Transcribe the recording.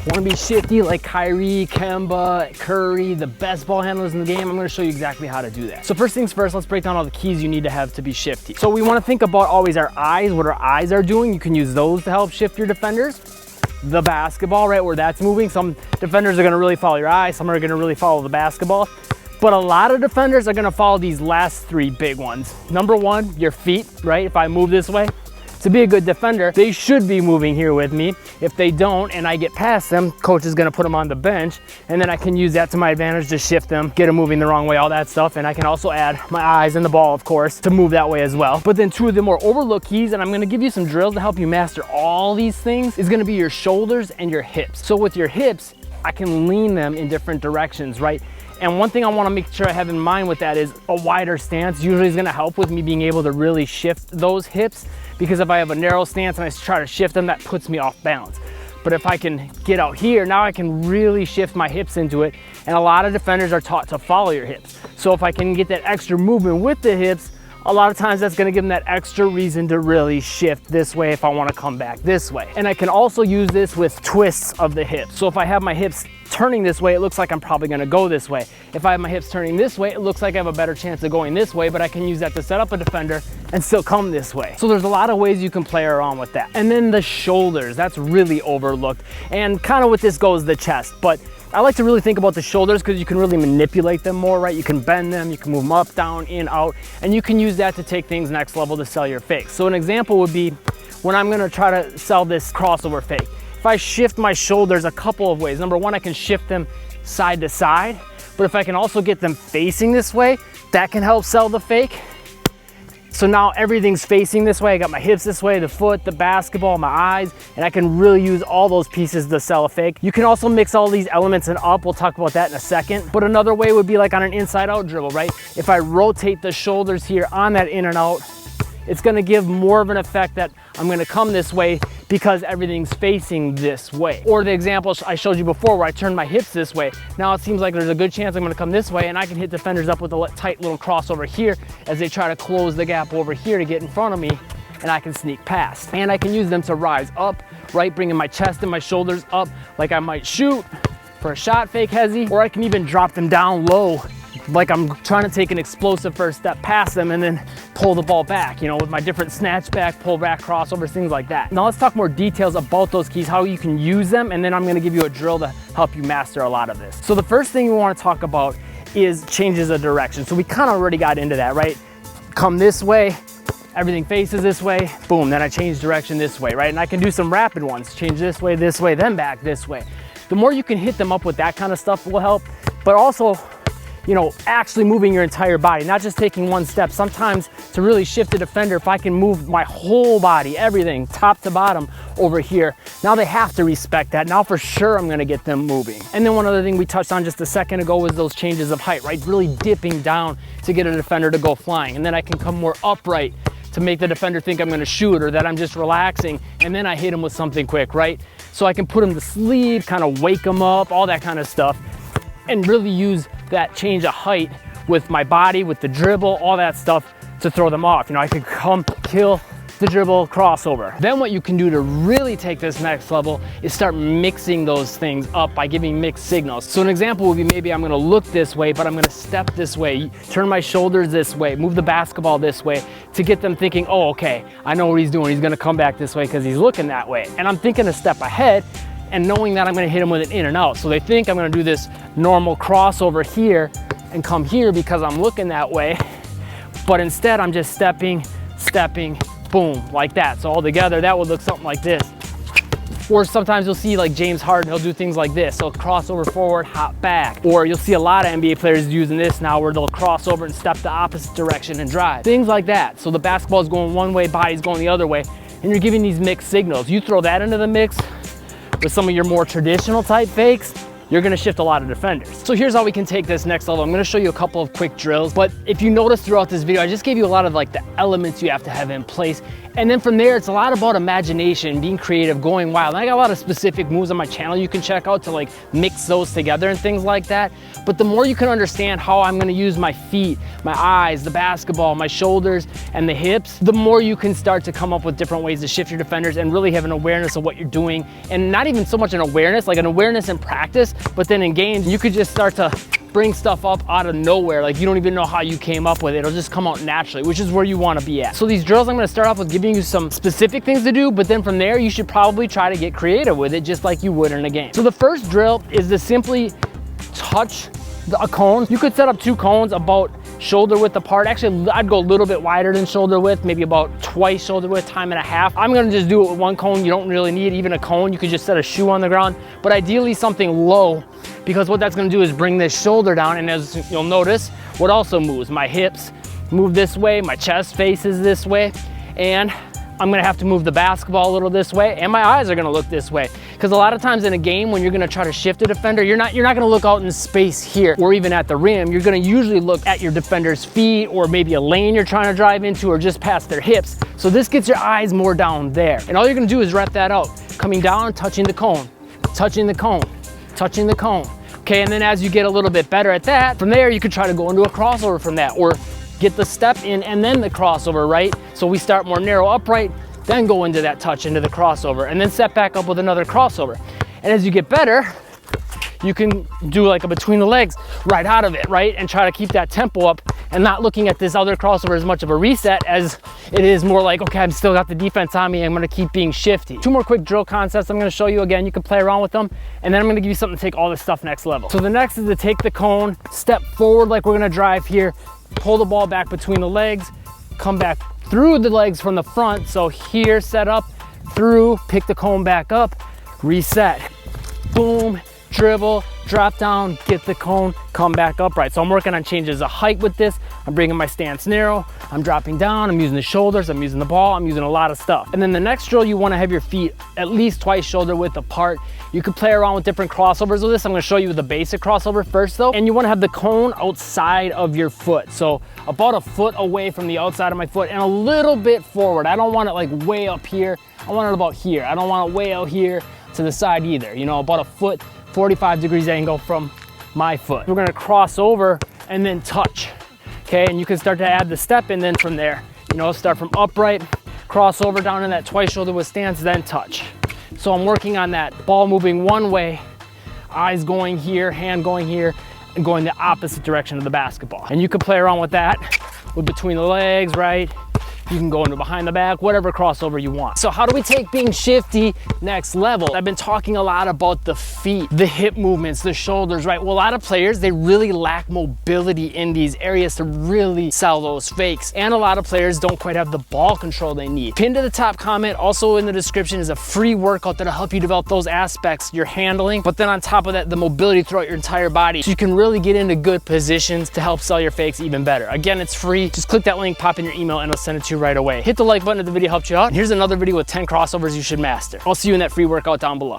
Want to be shifty like Kyrie, Kemba, Curry, the best ball handlers in the game? I'm going to show you exactly how to do that. So first things first, let's break down all the keys you need to have to be shifty. So we want to think about always our eyes, what our eyes are doing. You can use those to help shift your defenders. The basketball, right, where that's moving. Some defenders are going to really follow your eye, some are going to really follow the basketball. But a lot of defenders are going to follow these last three big ones. Number one, your feet, right? If I move this way, to be a good defender, they should be moving here with me. If they don't and I get past them, coach is gonna put them on the bench, and then I can use that to my advantage to shift them, get them moving the wrong way, all that stuff. And I can also add my eyes and the ball, of course, to move that way as well. But then two of the more overlooked keys, and I'm gonna give you some drills to help you master all these things, is gonna be your shoulders and your hips. So with your hips, I can lean them in different directions, right? And one thing I wanna make sure I have in mind with that is a wider stance usually is gonna help with me being able to really shift those hips, because if I have a narrow stance and I try to shift them, that puts me off balance. But if I can get out here, now I can really shift my hips into it. And a lot of defenders are taught to follow your hips. So if I can get that extra movement with the hips, a lot of times that's gonna give them that extra reason to really shift this way if I wanna come back this way. And I can also use this with twists of the hips. So if I have my hips turning this way, it looks like I'm probably gonna go this way. If I have my hips turning this way, it looks like I have a better chance of going this way, but I can use that to set up a defender and still come this way. So there's a lot of ways you can play around with that. And then the shoulders, that's really overlooked. And kind of with this goes the chest, but I like to really think about the shoulders because you can really manipulate them more, right? You can bend them, you can move them up, down, in, out, and you can use that to take things next level to sell your fakes. So an example would be when I'm gonna try to sell this crossover fake. If I shift my shoulders a couple of ways, number one, I can shift them side to side, but if I can also get them facing this way, that can help sell the fake. So now everything's facing this way. I got my hips this way, the foot, the basketball, my eyes, and I can really use all those pieces to sell a fake. You can also mix all these elements and up. We'll talk about that in a second. But another way would be like on an inside out dribble, right? If I rotate the shoulders here on that in and out, it's gonna give more of an effect that I'm gonna come this way because everything's facing this way. Or the example I showed you before where I turned my hips this way. Now it seems like there's a good chance I'm gonna come this way and I can hit defenders up with a tight little crossover here as they try to close the gap over here to get in front of me, and I can sneak past. And I can use them to rise up, right? Bringing my chest and my shoulders up like I might shoot for a shot fake hezzy, or I can even drop them down low like I'm trying to take an explosive first step past them and then pull the ball back, you know, with my different snatch back, pull back, crossovers, things like that. Now let's talk more details about those keys, how you can use them, and then I'm gonna give you a drill to help you master a lot of this. So the first thing we wanna talk about is changes of direction. So we kind of already got into that, right? Come this way, everything faces this way, boom, then I change direction this way, right? And I can do some rapid ones, change this way, then back this way. The more you can hit them up with that kind of stuff will help, but also, you know, actually moving your entire body, not just taking one step. Sometimes to really shift a defender, if I can move my whole body, everything, top to bottom over here, now they have to respect that. Now for sure I'm gonna get them moving. And then one other thing we touched on just a second ago was those changes of height, right? Really dipping down to get a defender to go flying. And then I can come more upright to make the defender think I'm gonna shoot or that I'm just relaxing, and then I hit him with something quick, right? So I can put him to sleep, kind of wake him up, all that kind of stuff, and really use that change of height with my body, with the dribble, all that stuff to throw them off. You know, I can come, kill the dribble, crossover. Then what you can do to really take this next level is start mixing those things up by giving mixed signals. So an example would be maybe I'm gonna look this way, but I'm gonna step this way, turn my shoulders this way, move the basketball this way to get them thinking, oh, okay, I know what he's doing. He's gonna come back this way because he's looking that way. And I'm thinking a step ahead and knowing that I'm gonna hit him with an in and out. So they think I'm gonna do this normal crossover here and come here because I'm looking that way. But instead I'm just stepping, boom, like that. So all together, that would look something like this. Or sometimes you'll see like James Harden, he'll do things like this. So crossover forward, hop back. Or you'll see a lot of NBA players using this now where they'll cross over and step the opposite direction and drive. Things like that. So the basketball is going one way, body's going the other way, and you're giving these mixed signals. You throw that into the mix with some of your more traditional type fakes, you're gonna shift a lot of defenders. So here's how we can take this next level. I'm gonna show you a couple of quick drills, but if you notice throughout this video, I just gave you a lot of like the elements you have to have in place. And then from there, it's a lot about imagination, being creative, going wild. And I got a lot of specific moves on my channel you can check out to like mix those together and things like that. But the more you can understand how I'm gonna use my feet, my eyes, the basketball, my shoulders, and the hips, the more you can start to come up with different ways to shift your defenders and really have an awareness of what you're doing. And not even so much an awareness, like an awareness in practice, but then in games, you could just start to bring stuff up out of nowhere. Like you don't even know how you came up with it. It'll just come out naturally, which is where you want to be at. So these drills, I'm going to start off with giving you some specific things to do, but then from there, you should probably try to get creative with it, just like you would in a game. So the first drill is to simply touch a cone. You could set up 2 cones about shoulder width apart. Actually, I'd go a little bit wider than shoulder width, maybe about twice shoulder width, 1.5 times. I'm gonna just do it with 1 cone. You don't really need even a cone. You could just set a shoe on the ground, but ideally something low, because what that's gonna do is bring this shoulder down, and as you'll notice, what also moves? My hips move this way, my chest faces this way, and I'm gonna have to move the basketball a little this way, and my eyes are gonna look this way. Because a lot of times in a game, when you're gonna try to shift a defender, you're not gonna look out in space here, or even at the rim. You're gonna usually look at your defender's feet, or maybe a lane you're trying to drive into, or just past their hips. So this gets your eyes more down there. And all you're gonna do is rep that out. Coming down, touching the cone, touching the cone, touching the cone. Okay, and then as you get a little bit better at that, from there you could try to go into a crossover from that, or get the step in and then the crossover, right? So we start more narrow upright, then go into that touch into the crossover, and then set back up with another crossover. And as you get better, you can do like a between the legs right out of it, right? And try to keep that tempo up and not looking at this other crossover as much of a reset as it is more like, okay, I've still got the defense on me, I'm gonna keep being shifty. 2 more quick drill concepts I'm gonna show you again. You can play around with them, and then I'm gonna give you something to take all this stuff next level. So the next is to take the cone, step forward like we're gonna drive here, pull the ball back between the legs, come back through the legs from the front. So here, set up, through, pick the cone back up, reset, boom, dribble, drop down, get the cone, come back upright. So I'm working on changes of height with this. I'm bringing my stance narrow, I'm dropping down, I'm using the shoulders, I'm using the ball, I'm using a lot of stuff. And then the next drill, you wanna have your feet at least twice shoulder width apart. You could play around with different crossovers with this. I'm gonna show you the basic crossover first though. And you wanna have the cone outside of your foot. So about a foot away from the outside of my foot and a little bit forward. I don't want it like way up here. I want it about here. I don't want it way out here to the side either. You know, about a foot, 45 degrees angle from my foot. We're gonna cross over and then touch, okay? And you can start to add the step in then from there. You know, start from upright, cross over down in that twice shoulder width stance, then touch. So I'm working on that ball moving one way, eyes going here, hand going here, and going the opposite direction of the basketball. And you can play around with that with between the legs, right? You can go into behind the back, whatever crossover you want. So how do we take being shifty next level? I've been talking a lot about the feet, the hip movements, the shoulders, right? Well, a lot of players, they really lack mobility in these areas to really sell those fakes. And a lot of players don't quite have the ball control they need. Pinned to the top comment, also in the description, is a free workout that'll help you develop those aspects, your handling, but then on top of that, the mobility throughout your entire body. So you can really get into good positions to help sell your fakes even better. Again, it's free. Just click that link, pop in your email, and I'll send it to you right away. Hit the like button if the video helped you out. Here's another video with 10 crossovers you should master. I'll see you in that free workout down below.